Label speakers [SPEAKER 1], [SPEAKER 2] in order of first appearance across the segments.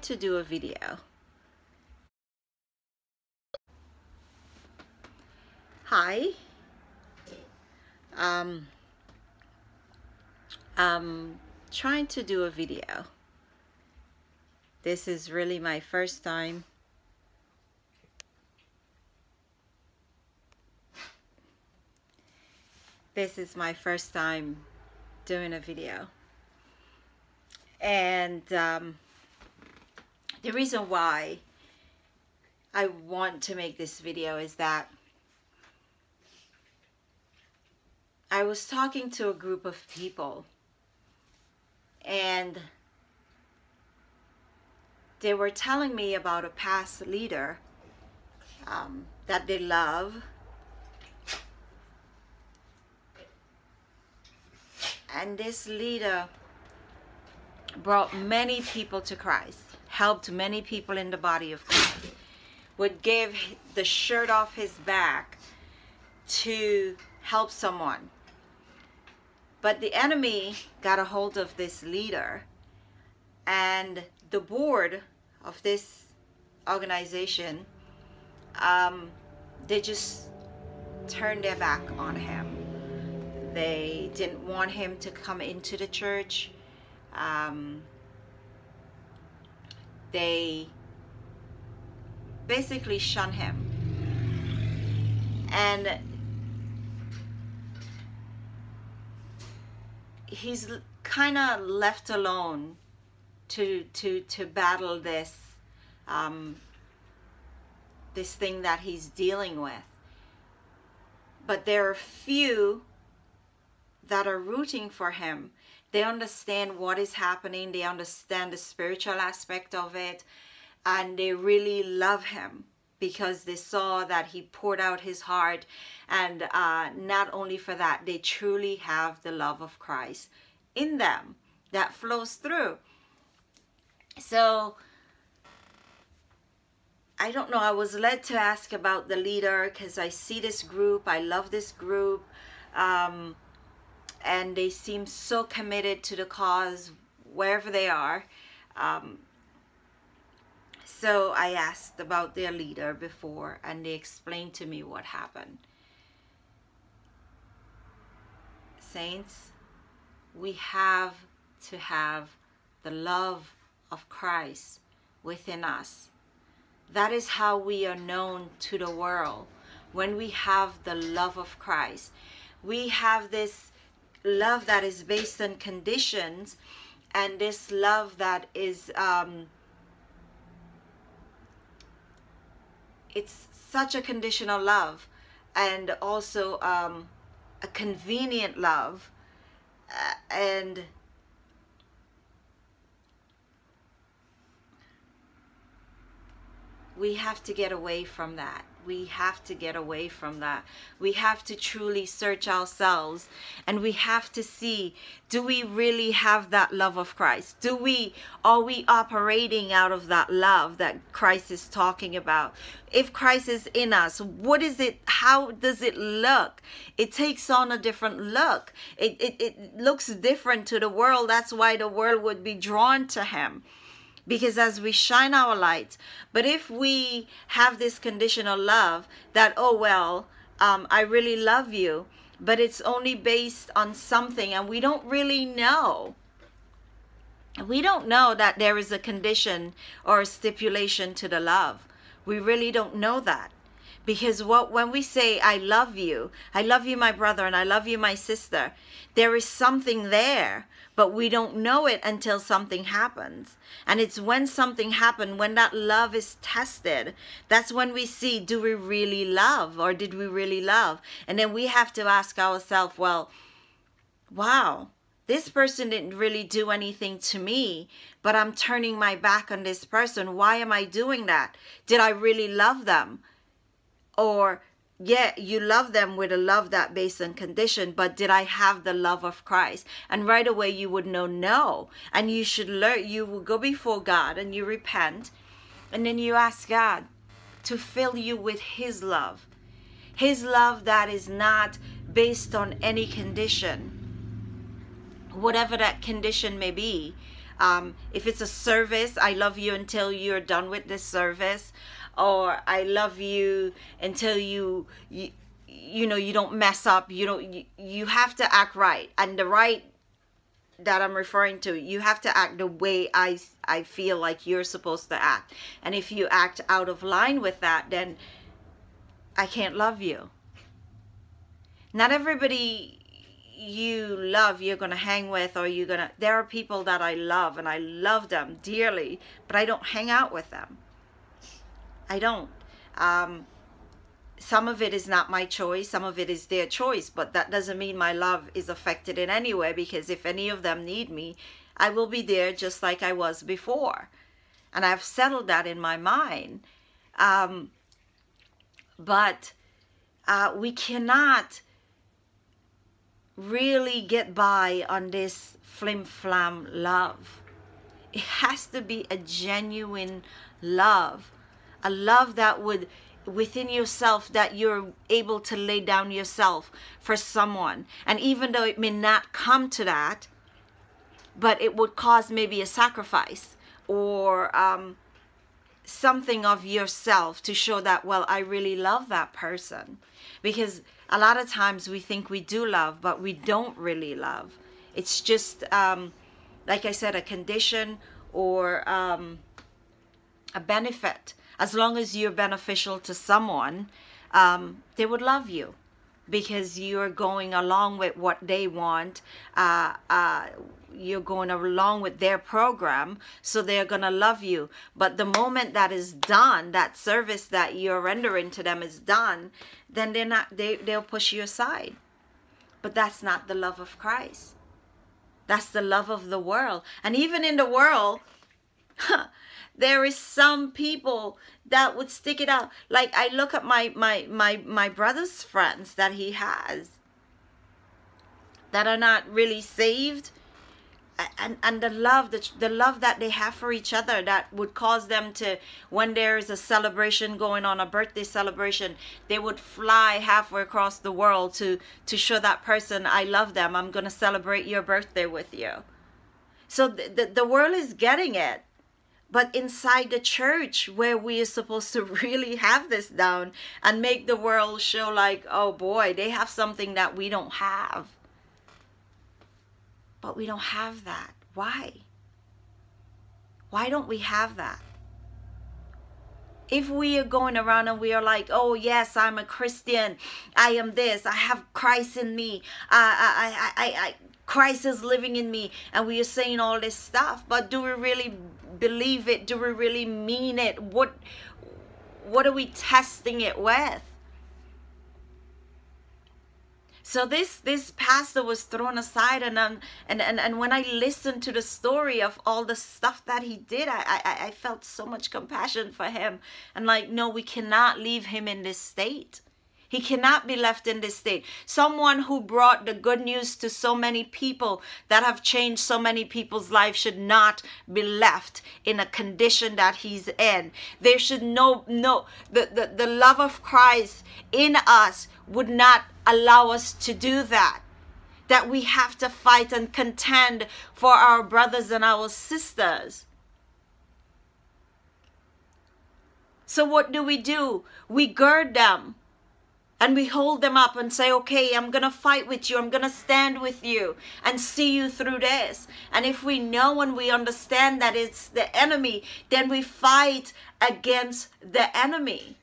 [SPEAKER 1] To do a video. Hi. I'm trying to do a video. This is really my first time. This is my first time doing a video. And the reason why I want to make this video is that I was talking to a group of people and they were telling me about a past leader that they love, and this leader brought many people to Christ, helped many people in the body of Christ, would give the shirt off his back to help someone. But the enemy got a hold of this leader, and the board of this organization, they just turned their back on him. They didn't want him to come into the church. They basically shunned him. And he's kind of left alone to battle this this thing that he's dealing with. But there are few that are rooting for him. They understand what is happening, they understand the spiritual aspect of it, and they really love him because they saw that he poured out his heart. And not only for that, they truly have the love of Christ in them that flows through. So I don't know, I was led to ask about the leader because I see this group, I love this group, and they seem so committed to the cause wherever they are. So I asked about their leader before, and they explained to me what happened. Saints, we have to have the love of Christ within us. That is how we are known to the world. When we have the love of Christ, we have this love that is based on conditions, and this love that is it's such a conditional love, and also a convenient love, and we have to get away from that. We have to get away from that. We have to truly search ourselves, and we have to see, do we really have that love of Christ? Are we operating out of that love that Christ is talking about? If Christ is in us, what is it? How does it look? It takes on a different look. It looks different to the world. That's why the world would be drawn to him. Because as we shine our light, but if we have this conditional love that, oh, well, I really love you, but it's only based on something, and we don't really know. We don't know that there is a condition or a stipulation to the love. We really don't know that. Because when we say, I love you, my brother, and I love you, my sister, there is something there, but we don't know it until something happens. And it's when something happens, when that love is tested, that's when we see, do we really love, or did we really love? And then we have to ask ourselves, well, wow, this person didn't really do anything to me, but I'm turning my back on this person. Why am I doing that? Did I really love them? Or, yeah, you love them with a love that based on condition, but did I have the love of Christ? And right away you would know no. And you should learn, you will go before God and you repent, and then you ask God to fill you with his love. His love that is not based on any condition, whatever that condition may be. If it's a service, I love you until you're done with this service, or I love you until you know, you don't mess up. You have to act right, and the right that I'm referring to, you have to act the way I feel like you're supposed to act. And if you act out of line with that, then I can't love you. Not everybody you love you're gonna hang with, or there are people that I love and I love them dearly, but I don't hang out with them. I don't. Some of it is not my choice, some of it is their choice, but that doesn't mean my love is affected in any way, because if any of them need me, I will be there just like I was before. And I've settled that in my mind. But we cannot really get by on this flim-flam love. It has to be a genuine love, a love that would, within yourself, that you're able to lay down yourself for someone. And even though it may not come to that, but it would cause maybe a sacrifice, or something of yourself to show that, well, I really love that person. Because a lot of times we think we do love, but we don't really love. It's just, like I said, a condition, or a benefit. As long as you're beneficial to someone, they would love you, because you're going along with what they want. You're going along with their program, so they're gonna love you. But the moment that is done, that service that you're rendering to them is done, then they'll push you aside. But that's not the love of Christ. That's the love of the world. And even in the world, there is some people that would stick it out. Like, I look at my brother's friends that he has that are not really saved, and the love that they have for each other, that would cause them to, when there is a celebration going on, a birthday celebration, they would fly halfway across the world to show that person, I love them, I'm going to celebrate your birthday with you. So the world is getting it. But inside the church, where we are supposed to really have this down and make the world show like, oh boy, they have something that we don't have. But we don't have that. Why? Why don't we have that? If we are going around and we are like, oh yes, I'm a Christian, I am this, I have Christ in me, Christ is living in me, and we are saying all this stuff, but do we really believe it? Do we really mean it? What are we testing it with? So this pastor was thrown aside, and when I listened to the story of all the stuff that he did, I felt so much compassion for him. And like, no, we cannot leave him in this state. He cannot be left in this state. Someone who brought the good news to so many people, that have changed so many people's lives, should not be left in a condition that he's in. There should the love of Christ in us would not allow us to do that. That we have to fight and contend for our brothers and our sisters. So what do? We gird them. And we hold them up and say, okay, I'm going to fight with you. I'm going to stand with you and see you through this. And if we know and we understand that it's the enemy, then we fight against the enemy.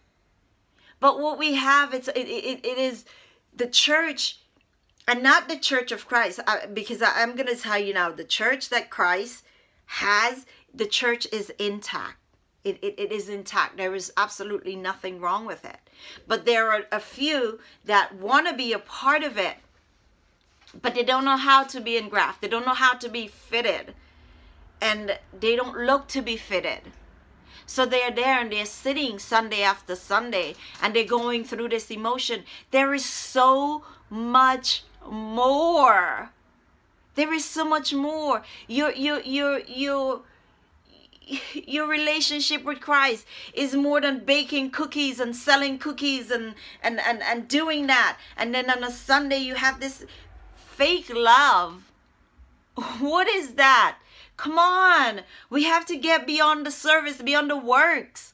[SPEAKER 1] But what we have, it is the church, and not the church of Christ. Because I'm going to tell you now, the church that Christ has, the church is intact. It is intact. There is absolutely nothing wrong with it. But there are a few that want to be a part of it, but they don't know how to be engrafted. They don't know how to be fitted. And they don't look to be fitted. So they're there and they're sitting Sunday after Sunday, and they're going through this emotion. There is so much more. There is so much more. Your relationship with Christ is more than baking cookies and selling cookies and doing that. And then on a Sunday you have this fake love. What is that? Come on. We have to get beyond the service, beyond the works.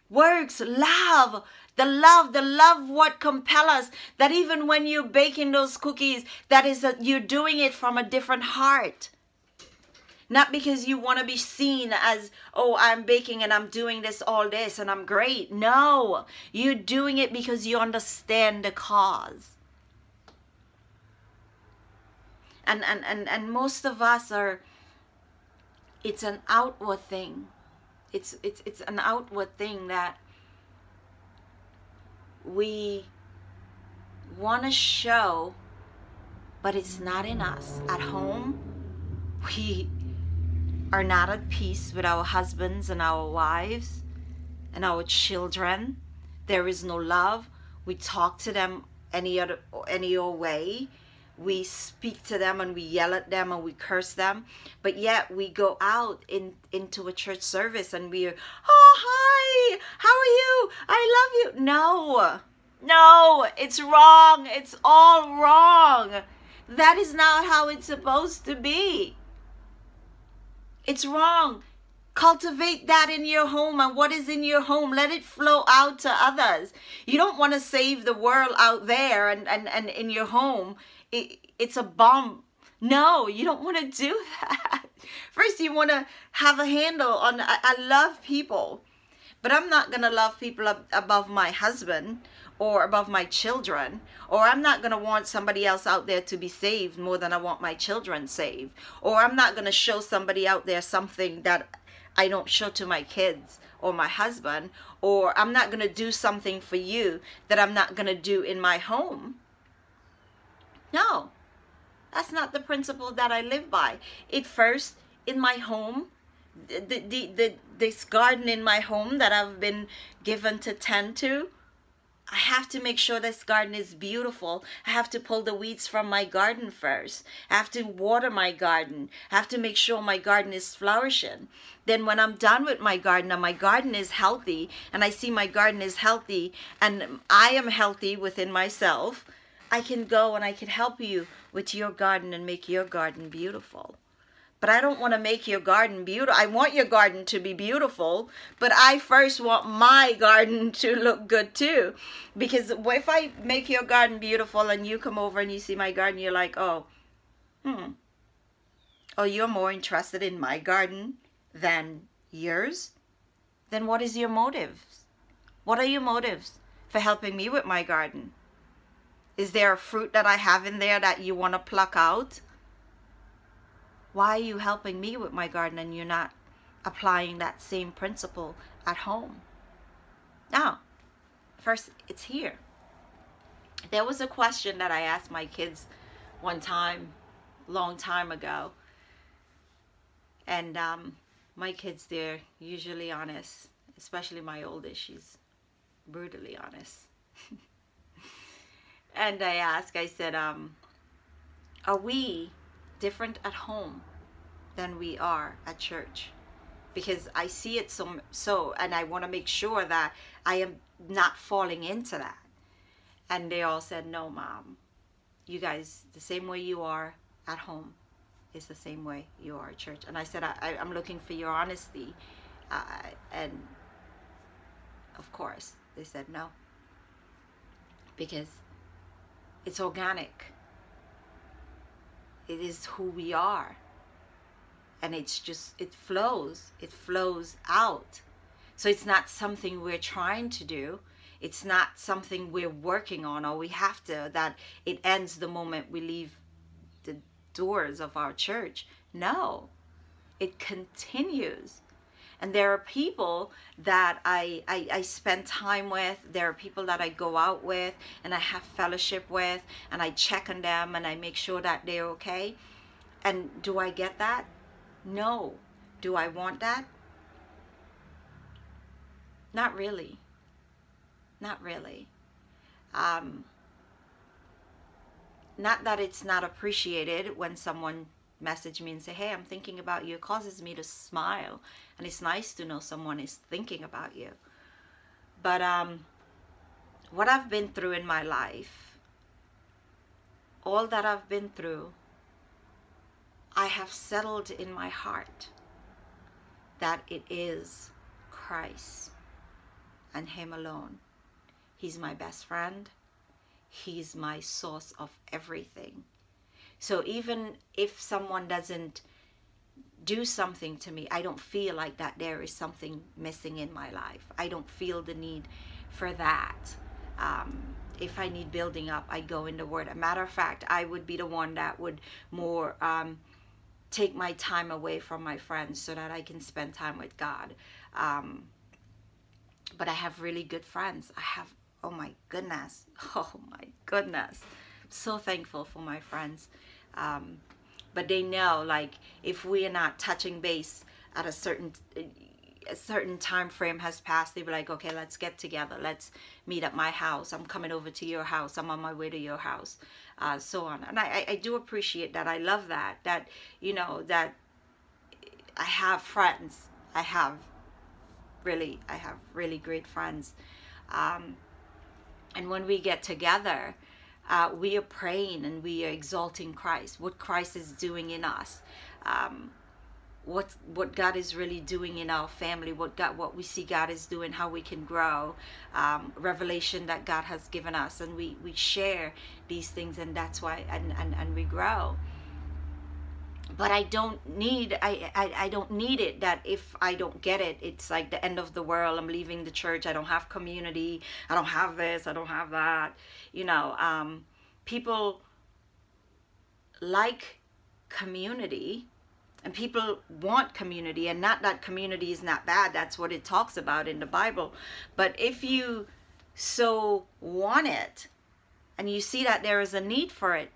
[SPEAKER 1] Works, love. The love what compel us. That even when you're baking those cookies, that is that you're doing it from a different heart. Not because you want to be seen as, oh, I'm baking and I'm doing all this and I'm great. No, you're doing it because you understand the cause. And most of us are, it's an outward thing. It's an outward thing that we want to show, but it's not in us. At home, we are not at peace with our husbands and our wives and our children. There is no love. We talk to them any old way. We speak to them and we yell at them and we curse them. But yet we go out into a church service and we're, oh, hi, how are you? I love you. No, it's wrong. It's all wrong. That is not how it's supposed to be. It's wrong. Cultivate that in your home, and what is in your home, let it flow out to others. You don't want to save the world out there and in your home. It's a bomb. No, you don't want to do that. First, you want to have a handle on, I love people, but I'm not going to love people above my husband or above my children, or I'm not going to want somebody else out there to be saved more than I want my children saved, or I'm not going to show somebody out there something that I don't show to my kids or my husband, or I'm not going to do something for you that I'm not going to do in my home. No, that's not the principle that I live by. It first, in my home, this garden in my home that I've been given to tend to, I have to make sure this garden is beautiful. I have to pull the weeds from my garden first. I have to water my garden. I have to make sure my garden is flourishing. Then when I'm done with my garden and my garden is healthy, and I see my garden is healthy and I am healthy within myself, I can go and I can help you with your garden and make your garden beautiful. But I don't want to make your garden beautiful. I want your garden to be beautiful, but I first want my garden to look good too. Because if I make your garden beautiful and you come over and you see my garden, you're like, oh, you're more interested in my garden than yours? Then what is your motives? What are your motives for helping me with my garden? Is there a fruit that I have in there that you want to pluck out? Why are you helping me with my garden and you're not applying that same principle at home? Now, first, it's here. There was a question that I asked my kids one time, long time ago. And my kids, they're usually honest, especially my oldest. She's brutally honest. And I said, are we different at home than we are at church? Because I see it so and I want to make sure that I am not falling into that. And they all said, no, Mom, you guys, the same way you are at home is the same way you are at church. And I said, I'm looking for your honesty. And of course they said no, because it's organic. It is who we are. And it's just, it flows out. So it's not something we're trying to do. It's not something we're working on, or we have to, that it ends the moment we leave the doors of our church. No, it continues. And there are people that I spend time with. There are people that I go out with and I have fellowship with, and I check on them and I make sure that they're okay. And do I get that? No. Do I want that? Not really. Not really. Not that it's not appreciated when someone message me and say, hey, I'm thinking about you. It causes me to smile, and it's nice to know someone is thinking about you. But what I've been through in my life, all that I've been through, I have settled in my heart that it is Christ and Him alone. He's my best friend. He's my source of everything. So even if someone doesn't do something to me, I don't feel like that there is something missing in my life. I don't feel the need for that. If I need building up, I go in the Word. A matter of fact, I would be the one that would more take my time away from my friends so that I can spend time with God. But I have really good friends. I have, oh my goodness, I'm so thankful for my friends. But they know, like, if we are not touching base at a certain time frame has passed, they be like, okay, let's get together, let's meet at my house, I'm coming over to your house, I'm on my way to your house, so on. And I do appreciate that. I love that you know, that I have friends. I have really great friends, and when we get together, we are praying and we are exalting Christ, what Christ is doing in us, what God is really doing in our family, what we see God is doing, how we can grow, revelation that God has given us, and we share these things, and that's why and we grow. But I don't need it that if I don't get it, it's like the end of the world. I'm leaving the church. I don't have community. I don't have this. I don't have that. You know, people like community, and people want community, and not that community is not bad. That's what it talks about in the Bible. But if you so want it, and you see that there is a need for it,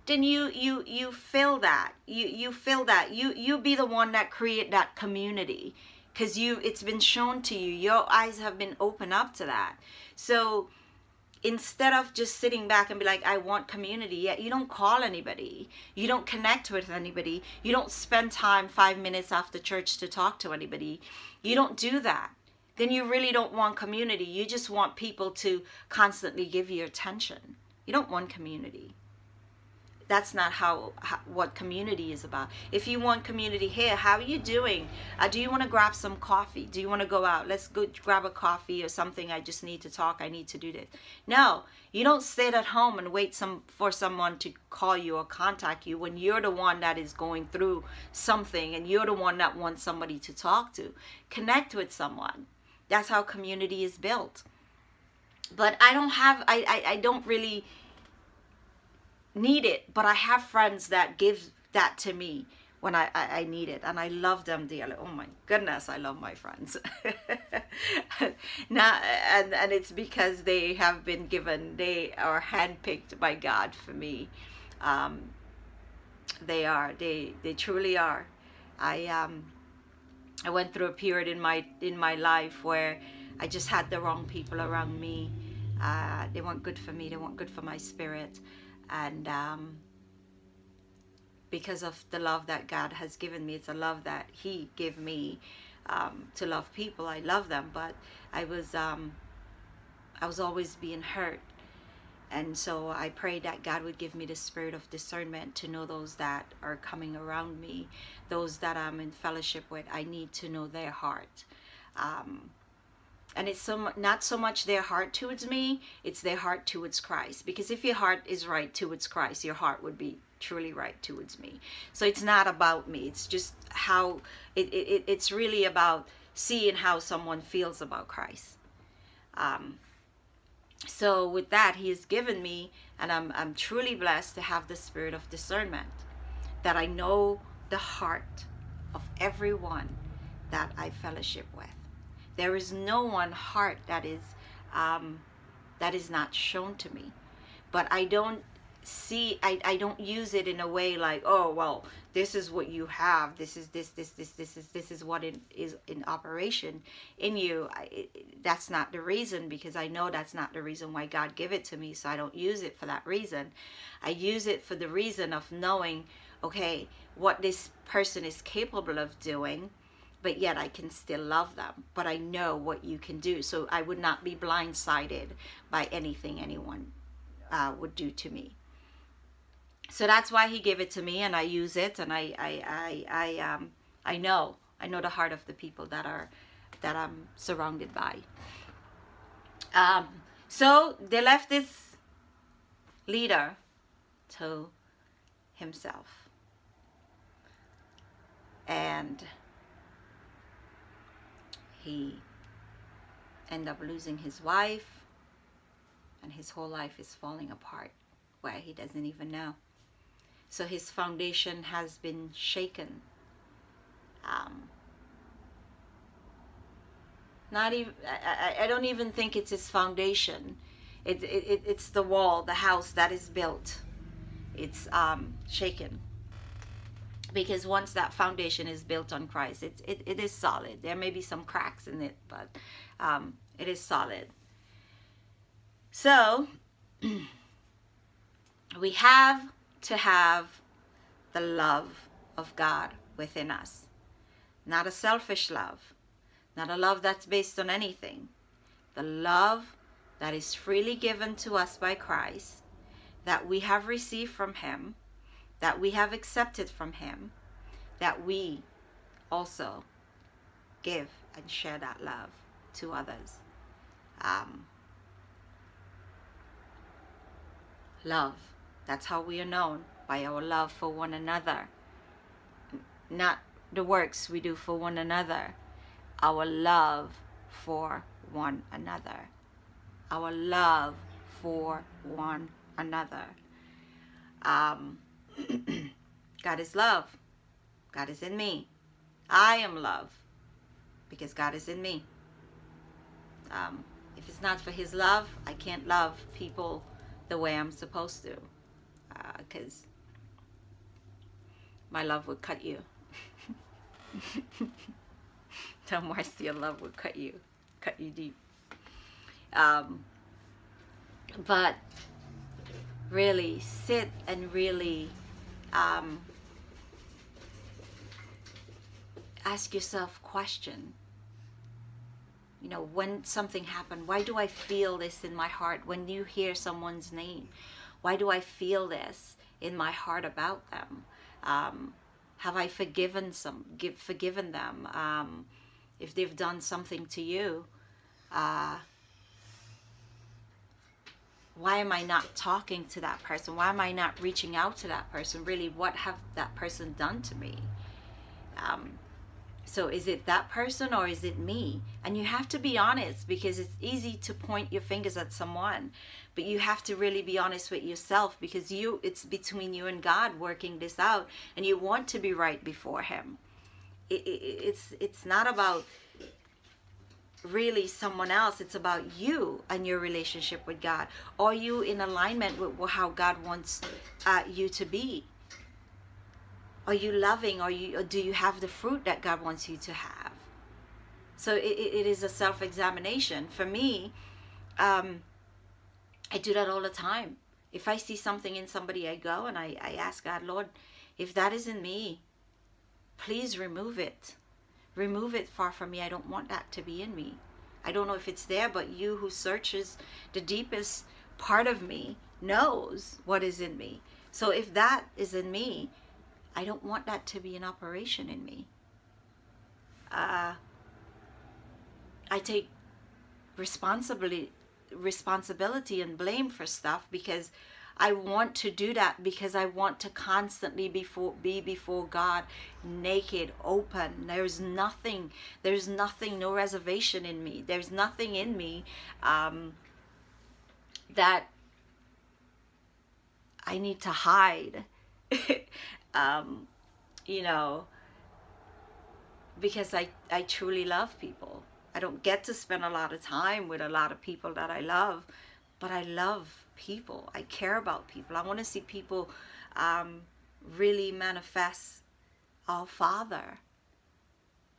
[SPEAKER 1] then you feel that. You feel that. You be the one that create that community, because it's been shown to you. Your eyes have been opened up to that. So instead of just sitting back and be like, I want community, yet you don't call anybody, you don't connect with anybody, you don't spend time 5 minutes after church to talk to anybody, you don't do that, then you really don't want community. You just want people to constantly give you attention. You don't want community. That's not what community is about. If you want community, here, how are you doing? Do you want to grab some coffee? Do you want to go out? Let's go grab a coffee or something. I just need to talk. I need to do this. No, you don't sit at home and wait for someone to call you or contact you when you're the one that is going through something, and you're the one that wants somebody to talk to. Connect with someone. That's how community is built. But I don't really need it, but I have friends that give that to me when I need it, and I love them dearly. Oh my goodness, I love my friends. Now, and it's because they have been given, they are handpicked by God for me. They truly are. I went through a period in my life where I just had the wrong people around me. They weren't good for me. They weren't good for my spirit. And because of the love that God has given me, it's a love that He gave me to love people. I love them, but I was always being hurt, and so I prayed that God would give me the spirit of discernment to know those that are coming around me, those that I'm in fellowship with. I need to know their heart. And it's not so much their heart towards me, it's their heart towards Christ. Because if your heart is right towards Christ, your heart would be truly right towards me. So it's not about me. It's just how, it's really about seeing how someone feels about Christ. So with that, He has given me, and I'm truly blessed to have the spirit of discernment, that I know the heart of everyone that I fellowship with. There is no one heart that is not shown to me, but I don't use it in a way like, oh well, this is what you have, this is what it is in operation in you. That's not the reason, because I know that's not the reason why God gave it to me, so I don't use it for that reason. I use it for the reason of knowing, okay, what this person is capable of doing, but yet I can still love them. But I know what you can do, so I would not be blindsided by anything anyone would do to me. So that's why he gave it to me, and I use it, and I know the heart of the people that I'm surrounded by. So they left this leader to himself, and he ended up losing his wife, and his whole life is falling apart where he doesn't even know. So his foundation has been shaken. Not even, I don't even think it's his foundation. It's the wall, the house that is built. It's shaken. Because once that foundation is built on Christ, it is solid. There may be some cracks in it, but it is solid. So we have to have the love of God within us. Not a selfish love. Not a love that's based on anything. The love that is freely given to us by Christ, that we have received from him, that we have accepted from him, that we also give and share that love to others. Love. That's how we are known, by our love for one another. Not the works we do for one another. Our love for one another. Our love for one another. God is love. God is in me. I am love because God is in me. If it's not for his love, I can't love people the way I'm supposed to, because my love would cut you. The mercy of love would cut you deep. But really sit and really ask yourself question. You know, when something happened, why do I feel this in my heart when you hear someone's name? Why do I feel this in my heart about them? Have I forgiven them? If they've done something to you, why am I not talking to that person? Why am I not reaching out to that person? Really, what have that person done to me? So is it that person or is it me? And you have to be honest, because it's easy to point your fingers at someone, but you have to really be honest with yourself, because it's between you and God working this out, and you want to be right before him. It's not about really someone else. It's about you and your relationship with God. Are you in alignment with how God wants you to be? Are you loving? Or do you have the fruit that God wants you to have? So it is a self-examination. For me, I do that all the time. If I see something in somebody, I go and I ask God, Lord, if that is in me, please remove it. Remove it far from me. I don't want that to be in me. I don't know if it's there, but you who searches the deepest part of me knows what is in me. So if that is in me, I don't want that to be an operation in me. I take responsibility and blame for stuff, because I want to do that, because I want to constantly be before God, naked, open. There's nothing, no reservation in me. There's nothing in me that I need to hide. You know, because I truly love people. I don't get to spend a lot of time with a lot of people that I love, but I love people. I care about people. I want to see people really manifest our Father.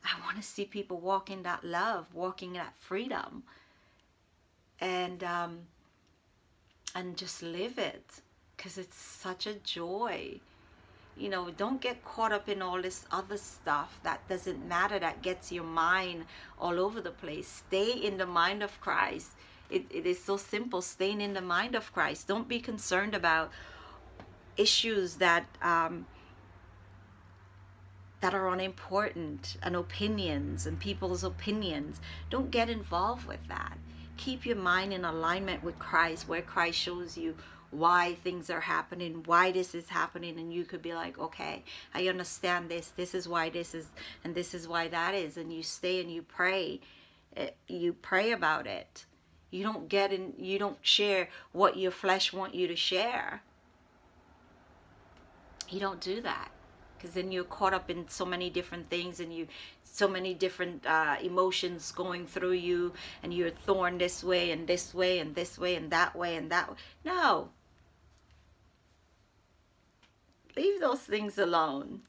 [SPEAKER 1] I want to see people walk in that love, walking in that freedom, and just live it, because it's such a joy. You know, don't get caught up in all this other stuff that doesn't matter, that gets your mind all over the place. Stay in the mind of Christ. It is so simple, staying in the mind of Christ. Don't be concerned about issues that that are unimportant, and opinions and people's opinions. Don't get involved with that. Keep your mind in alignment with Christ, where Christ shows you why things are happening, why this is happening, and you could be like, okay, I understand this is why this is, and this is why that is, and you stay and you pray about it. You don't share what your flesh want you to share. You don't do that, because then you're caught up in so many different things, and so many different emotions going through you, and you're thorn this way and this way and this way and that way and that way. No. Leave those things alone.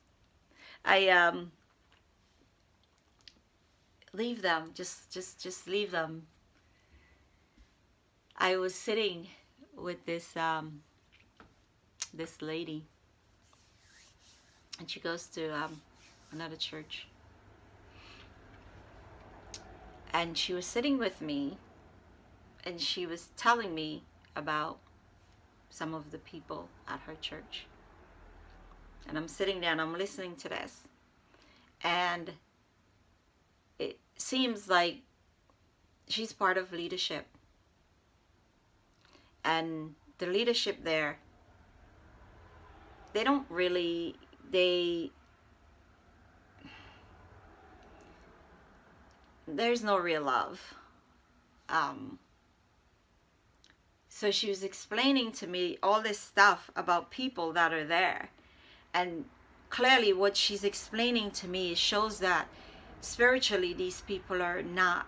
[SPEAKER 1] Leave them. Just leave them. I was sitting with this this lady, and she goes to another church, and she was sitting with me, and she was telling me about some of the people at her church. And I'm sitting there and I'm listening to this, and it seems like she's part of leadership, and the leadership there, they don't really, there's no real love. So she was explaining to me all this stuff about people that are there. And clearly what she's explaining to me shows that spiritually these people are not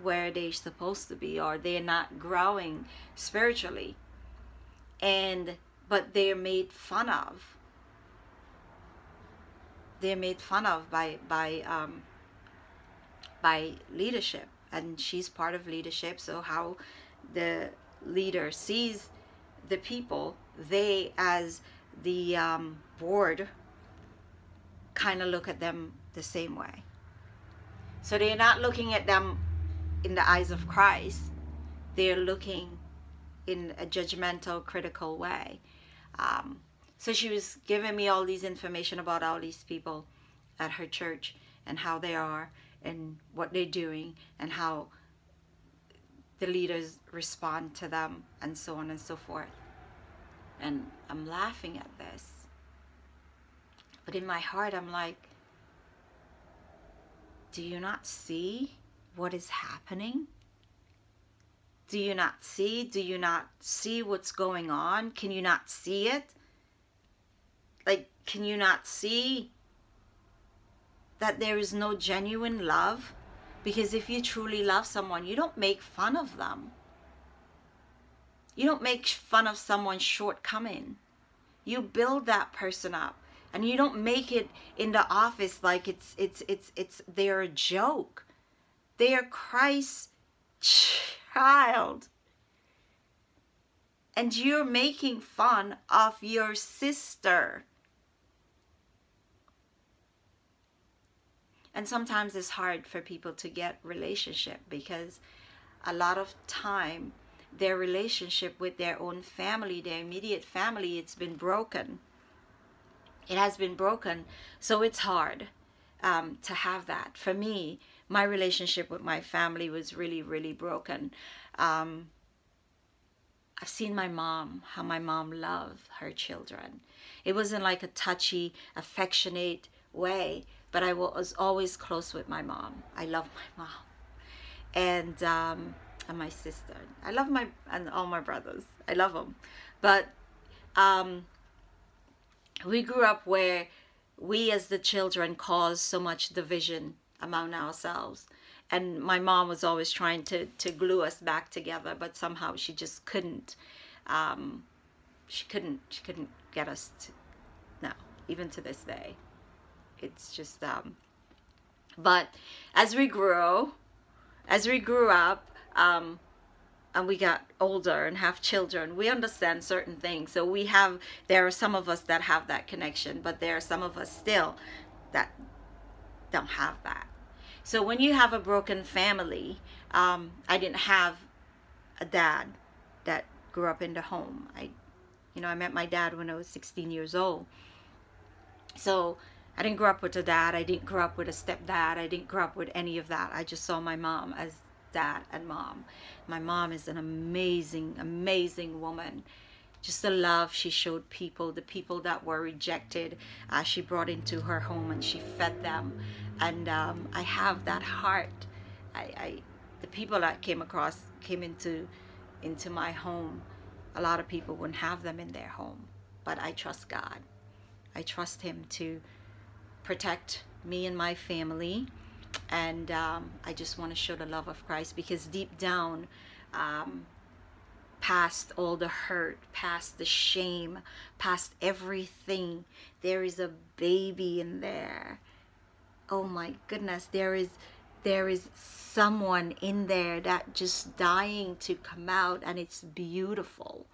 [SPEAKER 1] where they're supposed to be, or they're not growing spiritually. But they're made fun of. They're made fun of by leadership, and she's part of leadership. So how the leader sees the people, they as the board kind of look at them the same way. So they're not looking at them in the eyes of Christ. They're looking in a judgmental, critical way. So she was giving me all these information about all these people at her church, and how they are, and what they're doing, and how the leaders respond to them, and so on and so forth. And I'm laughing at this. But in my heart, I'm like, do you not see what is happening? Do you not see? Do you not see what's going on? Can you not see it? Like, can you not see that there is no genuine love? Because if you truly love someone, you don't make fun of them. You don't make fun of someone's shortcoming. You build that person up, and you don't make it in the office like they're a joke. They are Christ's child, and you're making fun of your sister. And sometimes it's hard for people to get relationship, because a lot of time their relationship with their own family, their immediate family, it's been broken. It has been broken. So it's hard to have that. For me, my relationship with my family was really, really broken. I've seen my mom, how my mom loved her children. It wasn't like a touchy, affectionate way, but I was always close with my mom. I love my mom. And my sister. I love and all my brothers. I love them. But we grew up where we as the children caused so much division among ourselves. And my mom was always trying to glue us back together, but somehow she just couldn't. She couldn't get us to, no, even to this day. It's just, but as we grew up, and we got older and have children, we understand certain things. So there are some of us that have that connection, but there are some of us still that don't have that. So when you have a broken family, I didn't have a dad that grew up in the home. You know, I met my dad when I was 16 years old. So I didn't grow up with a dad. I didn't grow up with a stepdad. I didn't grow up with any of that. I just saw my mom as dad and mom. My mom is an amazing, amazing woman. Just the love she showed people, the people that were rejected, she brought into her home and she fed them. And I have that heart. The people that came into my home, a lot of people wouldn't have them in their home. But I trust God. I trust him to protect me and my family. And I just want to show the love of Christ, because deep down, past all the hurt, past the shame, past everything, there is a baby in there. Oh my goodness, there is someone in there that just dying to come out, and it's beautiful.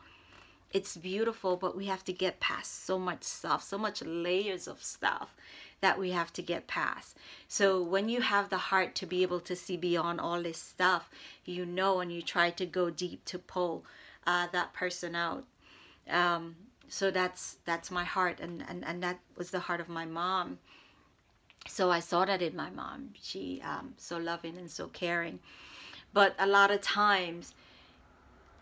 [SPEAKER 1] It's beautiful, but we have to get past so much stuff, so much layers of stuff that we have to get past. So when you have the heart to be able to see beyond all this stuff, you know, and you try to go deep to pull that person out. So that's my heart, and that was the heart of my mom. So I saw that in my mom. She so loving and so caring. But a lot of times,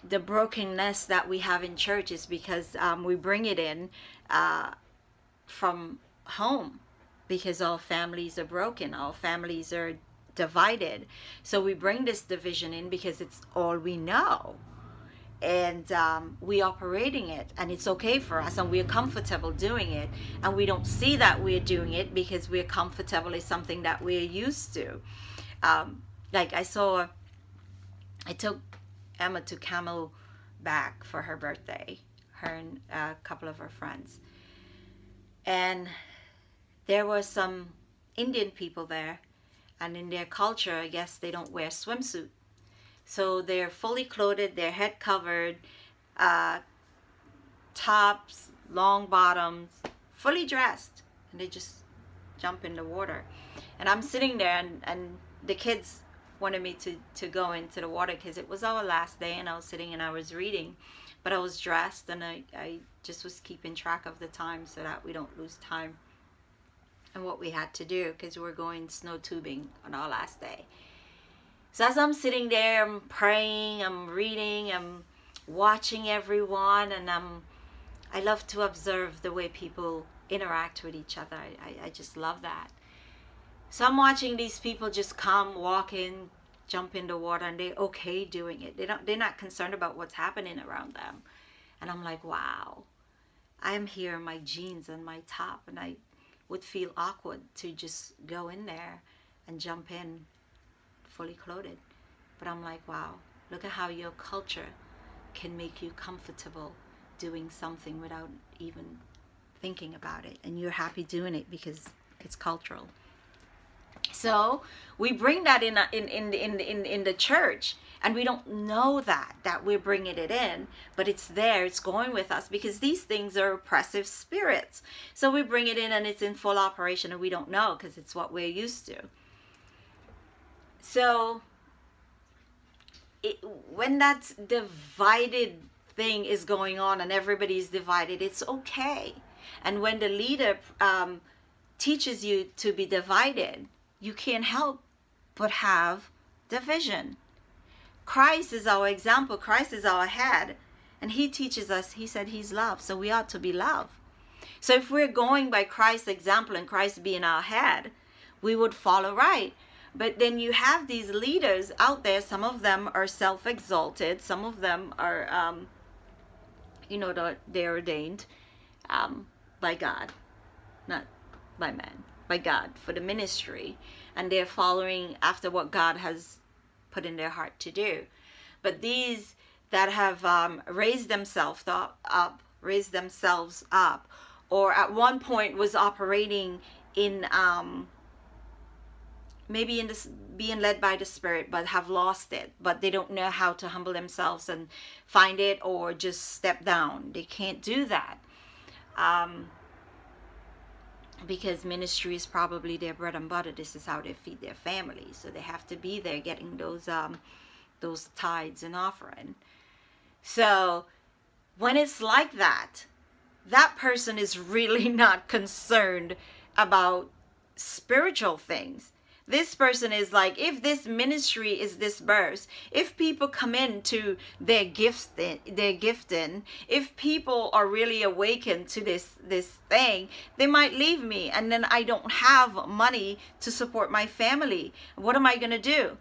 [SPEAKER 1] the brokenness that we have in church is because we bring it in from home, because all families are broken, all families are divided. So we bring this division in because it's all we know, and we operating it, and it's okay for us, and we're comfortable doing it, and we don't see that we're doing it because we're comfortable. It's something that we're used to. Like I took Emma to Camelback for her birthday, her and a couple of her friends, and there were some Indian people there, and in their culture, I guess they don't wear swimsuit, so they're fully clothed, their head covered, tops, long bottoms, fully dressed, and they just jump in the water. And I'm sitting there, and the kids wanted me to go into the water because it was our last day, and I was sitting and I was reading, but I was dressed, and I just was keeping track of the time so that we don't lose time and what we had to do, because we were going snow tubing on our last day. So as I'm sitting there, I'm praying, I'm reading, I'm watching everyone, and I love to observe the way people interact with each other. I just love that. So I'm watching these people just come, walk in, jump in the water, and they're okay doing it. They're not concerned about what's happening around them. And I'm like, wow, I am here in my jeans and my top, and I would feel awkward to just go in there and jump in fully clothed. But I'm like, wow, look at how your culture can make you comfortable doing something without even thinking about it, and you're happy doing it because it's cultural. So we bring that in the church, and we don't know that we're bringing it in, but it's there, it's going with us, because these things are oppressive spirits. So we bring it in, and it's in full operation, and we don't know because it's what we're used to. So when that divided thing is going on and everybody's divided, it's okay. And when the leader teaches you to be divided, you can't help but have division. Christ is our example. Christ is our head. And he teaches us, he said he's love. So we ought to be love. So if we're going by Christ's example and Christ being our head, we would follow right. But then you have these leaders out there. Some of them are self-exalted. Some of them are, they're ordained by God, not by man. By God for the ministry, and they're following after what God has put in their heart to do. But these that have raised themselves up, or at one point was operating in maybe in this being led by the Spirit, but have lost it, but they don't know how to humble themselves and find it, or just step down. They can't do that. Because ministry is probably their bread and butter. This is how they feed their family. So they have to be there getting those tithes and offering. So when it's like that, that person is really not concerned about spiritual things. This person is like, if this ministry is dispersed, if people come into their gifting, if people are really awakened to this thing, they might leave me, and then I don't have money to support my family. What am I going to do?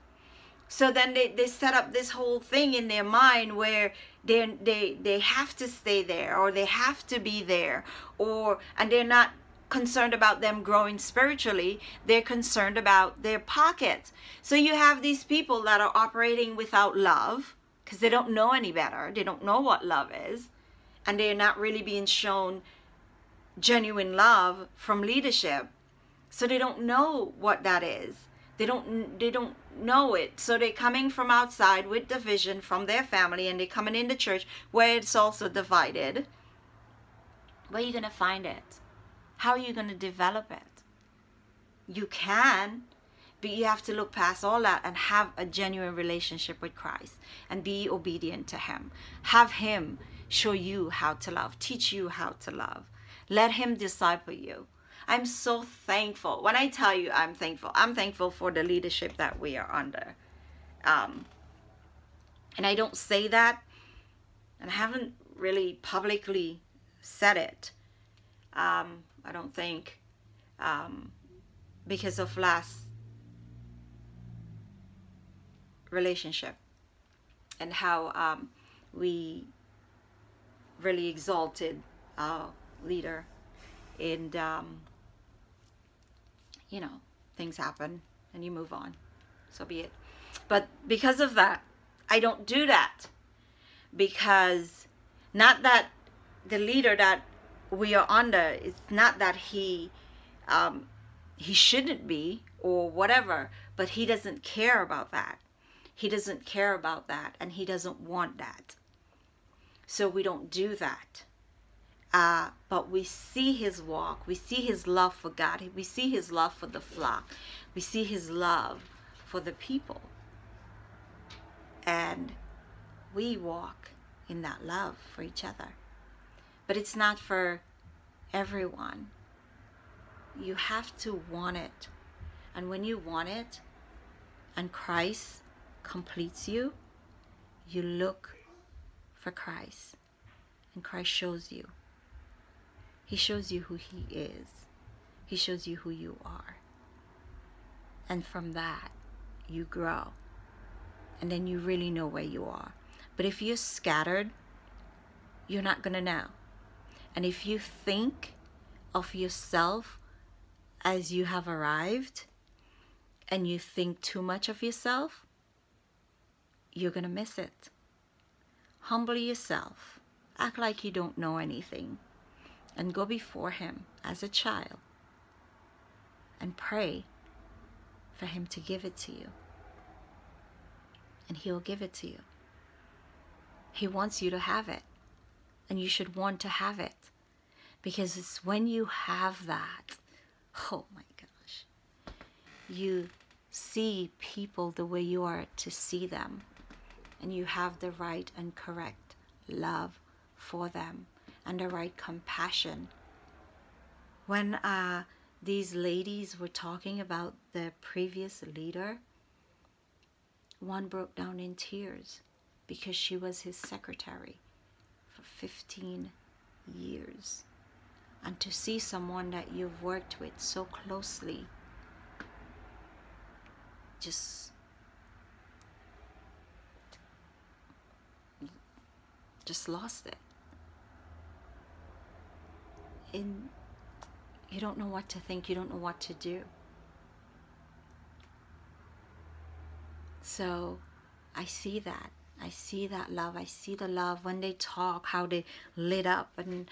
[SPEAKER 1] So then they set up this whole thing in their mind where they have to stay there, or they have to be there, and they're not concerned about them growing spiritually. They're concerned about their pockets. So you have these people that are operating without love because they don't know any better. They don't know what love is, and they're not really being shown genuine love from leadership. So they don't know what that is. They don't know it. So they're coming from outside with division from their family, and they're coming into church where it's also divided. Where are you going to find it? How are you going to develop it? You can, but you have to look past all that and have a genuine relationship with Christ and be obedient to him. Have him show you how to love, teach you how to love. Let him disciple you. I'm so thankful. When I tell you I'm thankful for the leadership that we are under. And I don't say that, and I haven't really publicly said it. I don't think, because of last relationship and how we really exalted our leader, and you know, things happen and you move on, so be it. But because of that, I don't do that, because not that the leader that we are under, it's not that he shouldn't be or whatever, but he doesn't care about that. He doesn't care about that, and he doesn't want that. So we don't do that. But we see his walk. We see his love for God. We see his love for the flock. We see his love for the people. And we walk in that love for each other. But it's not for everyone. You have to want it. And when you want it, and Christ completes you, you look for Christ. And Christ shows you. He shows you who he is. He shows you who you are. And from that, you grow. And then you really know where you are. But if you're scattered, you're not going to know. And if you think of yourself as you have arrived, and you think too much of yourself, you're going to miss it. Humble yourself. Act like you don't know anything. And go before him as a child. And pray for him to give it to you. And he'll give it to you. He wants you to have it. And you should want to have it. Because it's when you have that, oh my gosh, you see people the way you are to see them. And you have the right and correct love for them. And the right compassion. When these ladies were talking about the previous leader, one broke down in tears because she was his secretary for 15 years. And to see someone that you've worked with so closely just lost it. And you don't know what to think, you don't know what to do. So I see that. I see that love. I see the love when they talk, how they lit up and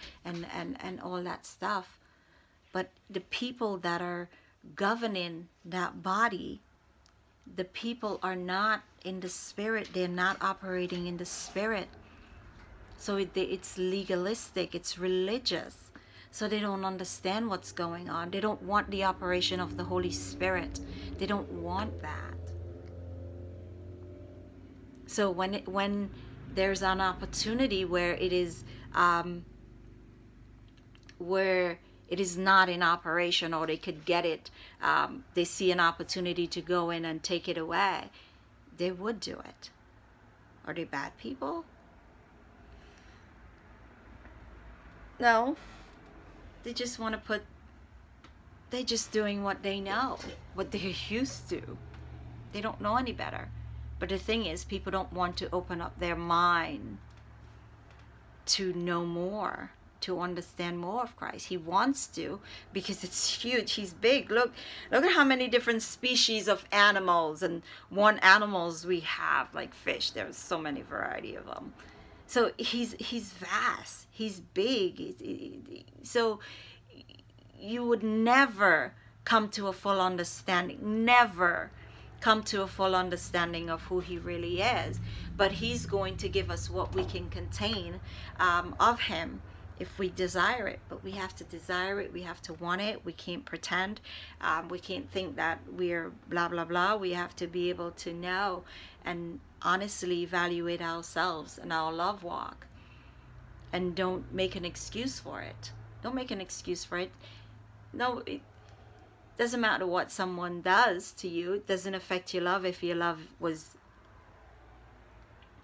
[SPEAKER 1] all that stuff. But the people that are governing that body, the people are not in the spirit. They're not operating in the spirit. So it's legalistic. It's religious. So they don't understand what's going on. They don't want the operation of the Holy Spirit. They don't want that. So when there's an opportunity where it is not in operation, or they could get it, they see an opportunity to go in and take it away, they would do it. Are they bad people? No. They just want to put, they're just doing what they know, what they're used to. They don't know any better. But the thing is, people don't want to open up their mind to know more, to understand more of Christ. He wants to, because it's huge. He's big. Look at how many different species of animals and animals we have, like fish. There's so many variety of them. So he's vast. He's big. So you would never come to a full understanding. Never come to a full understanding of who he really is. But he's going to give us what we can contain of him if we desire it. But we have to desire it. We have to want it. We can't pretend. We can't think that we're blah blah blah. We have to be able to know and honestly evaluate ourselves and our love walk, and don't make an excuse for it. Don't make an excuse for it. No, it doesn't matter what someone does to you. It doesn't affect your love if your love was,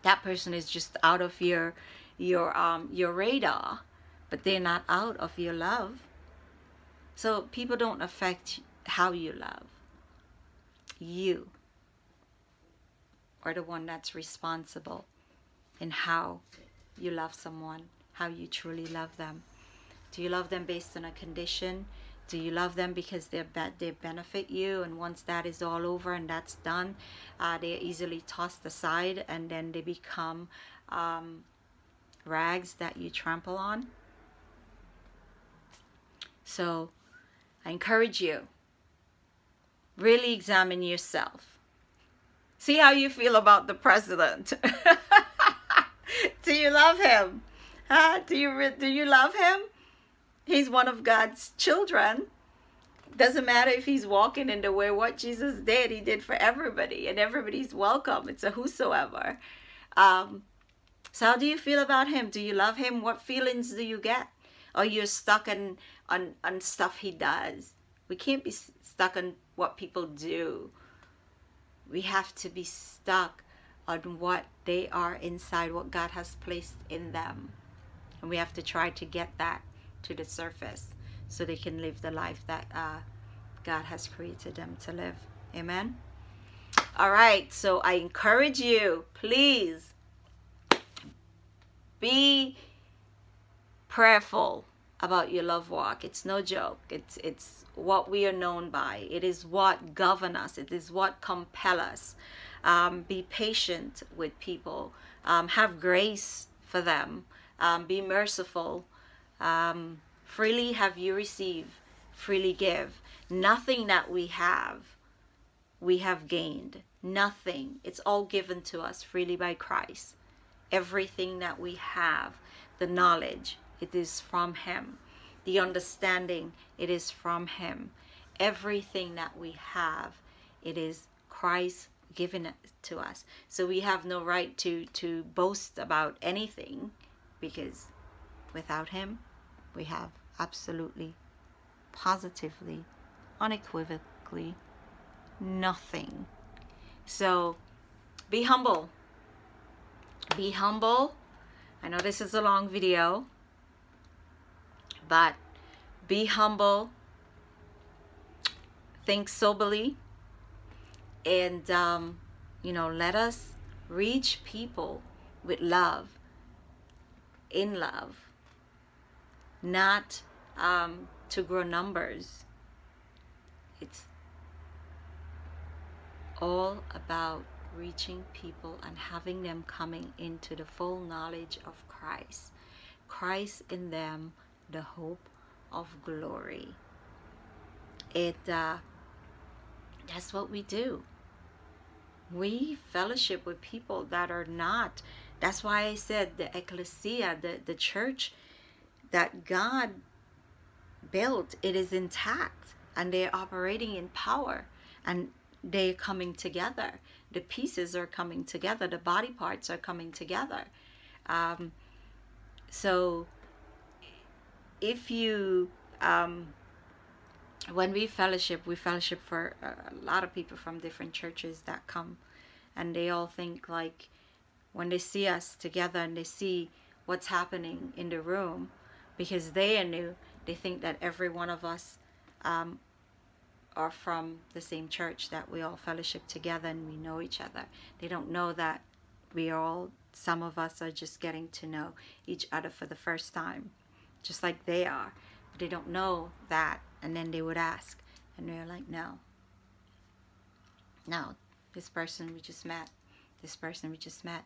[SPEAKER 1] that person is just out of your radar, but they're not out of your love. So people don't affect how you love. You are the one that's responsible in how you love someone, how you truly love them. Do you love them based on a condition? Do you love them because they benefit you, and once that is all over and that's done, they're easily tossed aside, and then they become rags that you trample on? So I encourage you, really examine yourself. See how you feel about the president. Do you love him? Do you love him? He's one of God's children. Doesn't matter if he's walking in the way what Jesus did. He did for everybody, and everybody's welcome. It's a whosoever. So how do you feel about him? Do you love him? What feelings do you get? Or you're stuck on stuff he does? We can't be stuck on what people do. We have to be stuck on what they are inside, what God has placed in them. And we have to try to get that to the surface so they can live the life that God has created them to live. Amen. All right, so I encourage you, please be prayerful about your love walk. It's no joke. It's what we are known by. It is what governs us. It is what compels us. Be patient with people. Have grace for them. Be merciful. Freely have you received, freely give. Nothing that we have gained. Nothing. It's all given to us freely by Christ. Everything that we have, the knowledge, it is from him. The understanding, it is from him. Everything that we have, it is Christ given it to us. So we have no right to boast about anything, because without him, we have absolutely, positively, unequivocally nothing. So be humble. Be humble. I know this is a long video, but be humble. Think soberly. And, let us reach people with love, in love, not to grow numbers. It's all about reaching people and having them coming into the full knowledge of Christ. Christ in them, the hope of glory. That's what we do. We fellowship with people that are not. That's why I said the ecclesia, the church that God built, it is intact, and they're operating in power, and they're coming together. the pieces are coming together, the body parts are coming together. So if you when we fellowship for a lot of people from different churches that come, and they all think like, when they see us together and they see what's happening in the room, because they are new, they think that every one of us are from the same church, that we all fellowship together and we know each other. They don't know that we are all, some of us are just getting to know each other for the first time, just like they are. But they don't know that. And then they would ask, and they're like, no, this person we just met, this person we just met.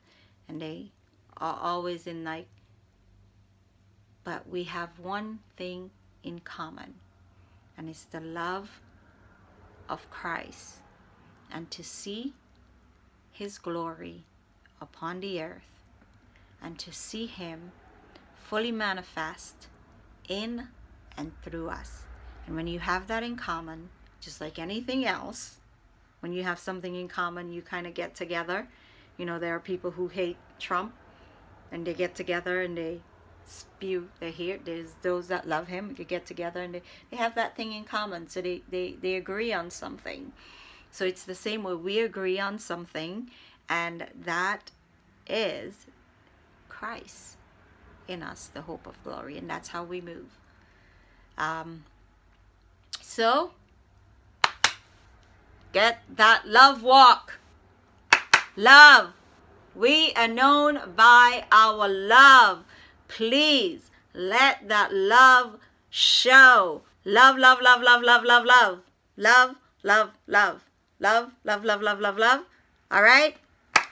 [SPEAKER 1] And they are always in like, but we have one thing in common, and it's the love of Christ, and to see his glory upon the earth, and to see him fully manifest in and through us. And when you have that in common, just like anything else, when you have something in common, you kind of get together. You know, there are people who hate Trump, and they get together and they spew their hate. There's those that love him. They get together and they have that thing in common. So they agree on something. So it's the same way. We agree on something, and that is Christ in us, the hope of glory. And that's how we move. So get that love walk. Love. We are known by our love. Please let that love show. Love, love, love, love, love, love, love. Love, love, love. Love, love, love, love, love, love. All right?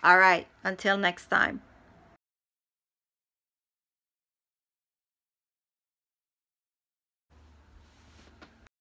[SPEAKER 1] All right. Until next time.